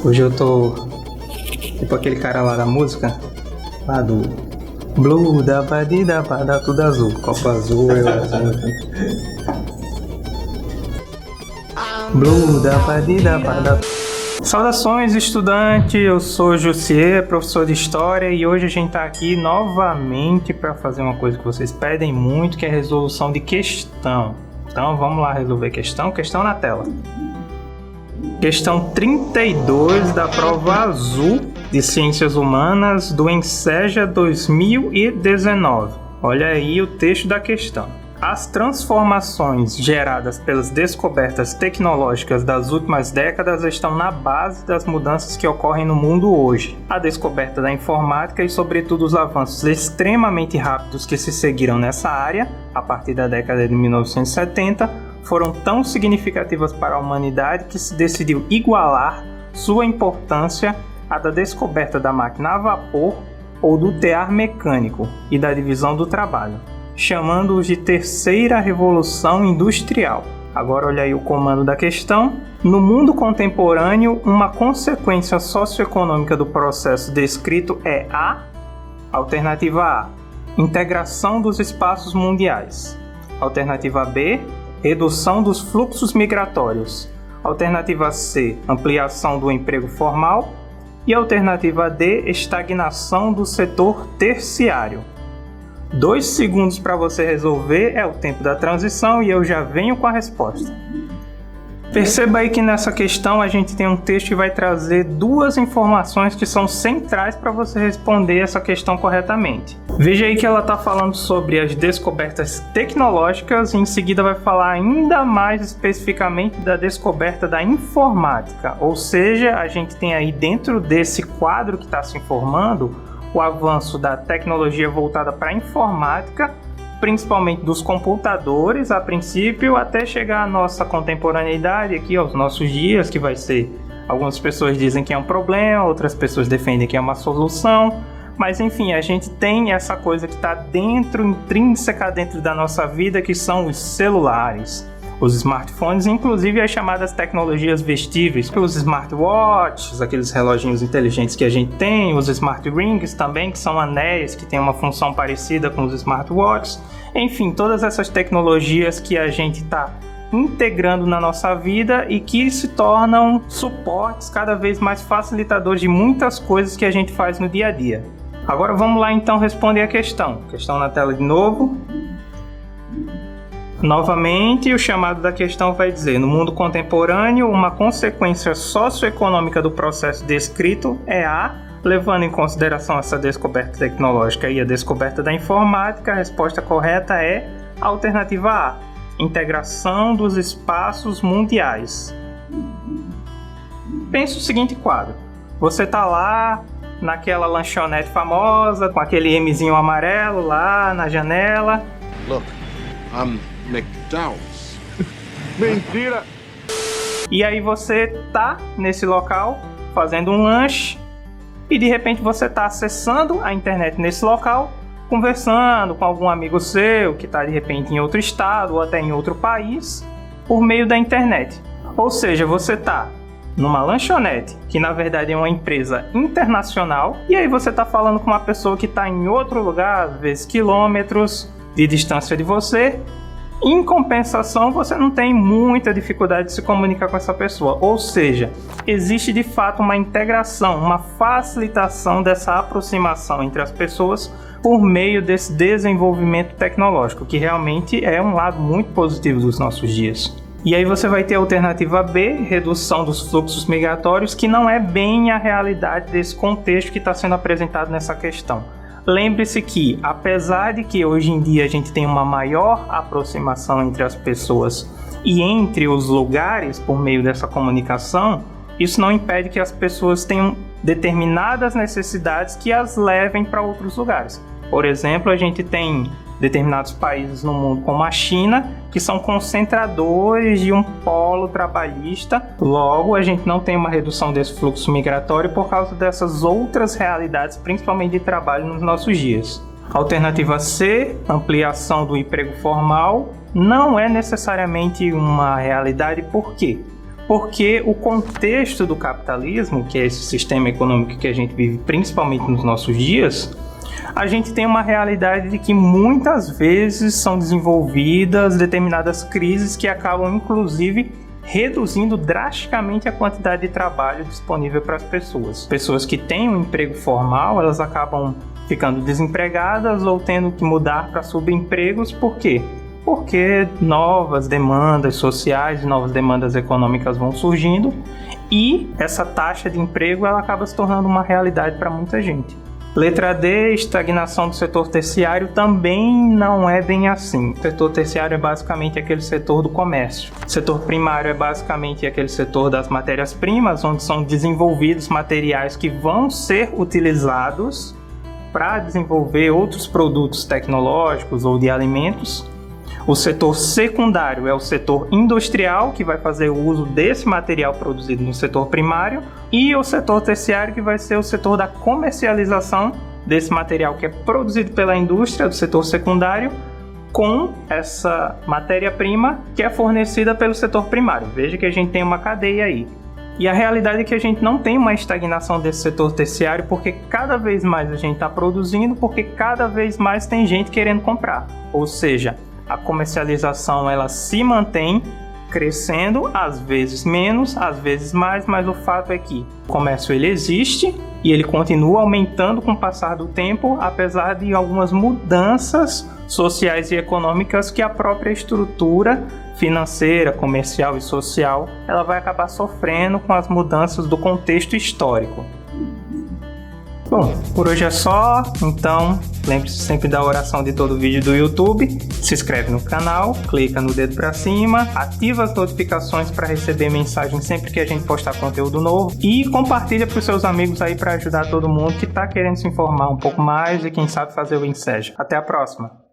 Hoje eu tô tipo aquele cara lá da música, lá do Blue, da badida, da tudo azul, copo azul, eu azul. Blue, da badida, da... Saudações, estudante, eu sou Jussier, professor de História, e hoje a gente tá aqui novamente para fazer uma coisa que vocês pedem muito, que é a resolução de questão. Então vamos lá resolver questão na tela. Questão 32 da prova azul de Ciências Humanas do Enseja 2019. Olha aí o texto da questão. As transformações geradas pelas descobertas tecnológicas das últimas décadas estão na base das mudanças que ocorrem no mundo hoje. A descoberta da informática e, sobretudo, os avanços extremamente rápidos que se seguiram nessa área, a partir da década de 1970, foram tão significativas para a humanidade que se decidiu igualar sua importância à da descoberta da máquina a vapor ou do tear mecânico e da divisão do trabalho, chamando-os de Terceira Revolução Industrial. Agora olha aí o comando da questão. No mundo contemporâneo, uma consequência socioeconômica do processo descrito é a alternativa A, integração dos espaços mundiais. Alternativa B, redução dos fluxos migratórios. Alternativa C, ampliação do emprego formal. E alternativa D, estagnação do setor terciário. 2 segundos para você resolver é o tempo da transição e eu já venho com a resposta. Perceba aí que nessa questão a gente tem um texto que vai trazer 2 informações que são centrais para você responder essa questão corretamente. Veja aí que ela está falando sobre as descobertas tecnológicas e em seguida vai falar ainda mais especificamente da descoberta da informática. Ou seja, a gente tem aí dentro desse quadro que está se informando o avanço da tecnologia voltada para a informática, principalmente dos computadores a princípio, até chegar à nossa contemporaneidade aqui, aos nossos dias, que vai ser, algumas pessoas dizem que é um problema, outras pessoas defendem que é uma solução, mas enfim, a gente tem essa coisa que está intrínseca dentro da nossa vida, que são os celulares, os smartphones, inclusive as chamadas tecnologias vestíveis, os smartwatches, aqueles reloginhos inteligentes que a gente tem, os smart rings também, que são anéis que têm uma função parecida com os smartwatches. Enfim, todas essas tecnologias que a gente está integrando na nossa vida e que se tornam suportes cada vez mais facilitadores de muitas coisas que a gente faz no dia a dia. Agora vamos lá então responder a questão. Questão na tela de novo. Novamente, o chamado da questão vai dizer: no mundo contemporâneo, uma consequência socioeconômica do processo descrito é a, levando em consideração essa descoberta tecnológica e a descoberta da informática, a resposta correta é a alternativa A, integração dos espaços mundiais. Pense o seguinte quadro: você está lá naquela lanchonete famosa, com aquele Mzinho amarelo lá na janela. Look, McDowell's. Mentira! E aí você tá nesse local fazendo um lanche e de repente você tá acessando a internet nesse local, conversando com algum amigo seu que tá de repente em outro estado ou até em outro país por meio da internet. Ou seja, você tá numa lanchonete, que na verdade é uma empresa internacional, e aí você tá falando com uma pessoa que tá em outro lugar, às vezes quilômetros de distância de você. Em compensação, você não tem muita dificuldade de se comunicar com essa pessoa. Ou seja, existe de fato uma integração, uma facilitação dessa aproximação entre as pessoas por meio desse desenvolvimento tecnológico, que realmente é um lado muito positivo dos nossos dias. E aí você vai ter a alternativa B, redução dos fluxos migratórios, que não é bem a realidade desse contexto que está sendo apresentado nessa questão. Lembre-se que, apesar de que hoje em dia a gente tem uma maior aproximação entre as pessoas e entre os lugares por meio dessa comunicação, isso não impede que as pessoas tenham determinadas necessidades que as levem para outros lugares. Por exemplo, a gente tem determinados países no mundo, como a China, que são concentradores de um polo trabalhista. Logo, a gente não tem uma redução desse fluxo migratório por causa dessas outras realidades, principalmente de trabalho nos nossos dias. Alternativa C, ampliação do emprego formal, não é necessariamente uma realidade. Por quê? porque o contexto do capitalismo, que é esse sistema econômico que a gente vive principalmente nos nossos dias, a gente tem uma realidade de que muitas vezes são desenvolvidas determinadas crises que acabam, inclusive, reduzindo drasticamente a quantidade de trabalho disponível para as pessoas. Pessoas que têm um emprego formal, elas acabam ficando desempregadas ou tendo que mudar para subempregos. Por quê? Porque novas demandas sociais, novas demandas econômicas vão surgindo e essa taxa de emprego ela acaba se tornando uma realidade para muita gente. Letra D, estagnação do setor terciário também não é bem assim. O setor terciário é basicamente aquele setor do comércio. O setor primário é basicamente aquele setor das matérias-primas, onde são desenvolvidos materiais que vão ser utilizados para desenvolver outros produtos tecnológicos ou de alimentos. O setor secundário é o setor industrial, que vai fazer o uso desse material produzido no setor primário, e o setor terciário, que vai ser o setor da comercialização desse material que é produzido pela indústria do setor secundário com essa matéria-prima que é fornecida pelo setor primário. Veja que a gente tem uma cadeia aí. E a realidade é que a gente não tem uma estagnação desse setor terciário, porque cada vez mais a gente está produzindo, porque cada vez mais tem gente querendo comprar. Ou seja, a comercialização ela se mantém crescendo, às vezes menos, às vezes mais, mas o fato é que o comércio ele existe e ele continua aumentando com o passar do tempo, apesar de algumas mudanças sociais e econômicas que a própria estrutura financeira, comercial e social ela vai acabar sofrendo com as mudanças do contexto histórico. Bom, por hoje é só, então lembre-se sempre da oração de todo vídeo do YouTube, se inscreve no canal, clica no dedo pra cima, ativa as notificações para receber mensagem sempre que a gente postar conteúdo novo e compartilha para os seus amigos aí para ajudar todo mundo que está querendo se informar um pouco mais e quem sabe fazer o Enseja. Até a próxima!